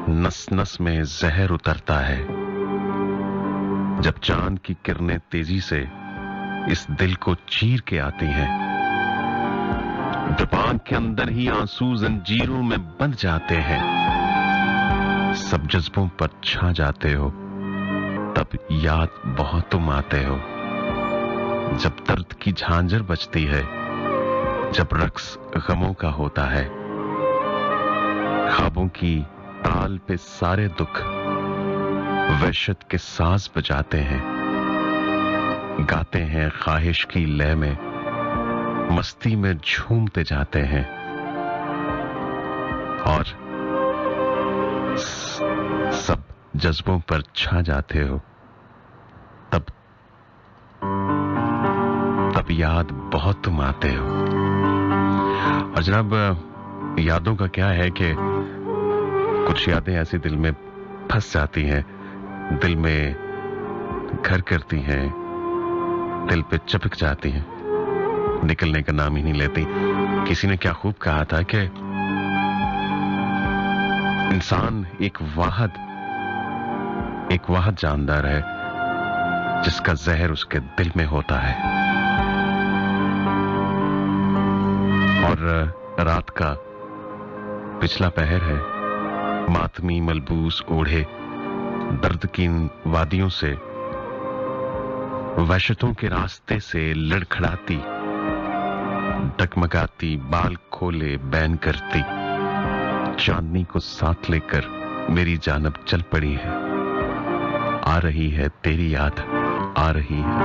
नस नस में जहर उतरता है जब चांद की किरणें तेजी से इस दिल को चीर के आती हैं। जब आंख के अंदर ही आंसू जंजीरों में बंध जाते हैं, सब जज्बों पर छा जाते हो, तब याद बहुत तुम आते हो। जब दर्द की झांझर बजती है, जब रक्स गमों का होता है, ख्वाबों की ताल पे सारे दुख वहशत के साज बजाते हैं। गाते हैं ख्वाहिश की लय में, मस्ती में झूमते जाते हैं। और सब जज्बों पर छा जाते हो, तब तब याद बहुत तुम आते हो। और जनाब, यादों का क्या है कि कुछ यादें ऐसी दिल में फंस जाती हैं, दिल में घर करती हैं, दिल पे चिपक जाती हैं, निकलने का नाम ही नहीं लेती। किसी ने क्या खूब कहा था कि इंसान एक वाहद जानदार है जिसका जहर उसके दिल में होता है। और रात का पिछला पहर है, मातमी मलबूस ओढ़े दर्द की इन वादियों से, वहशतों के रास्ते से लड़खड़ाती, डगमगाती, बाल खोले बैन करती चांदनी को साथ लेकर मेरी जानब चल पड़ी है। आ रही है तेरी याद, आ रही है।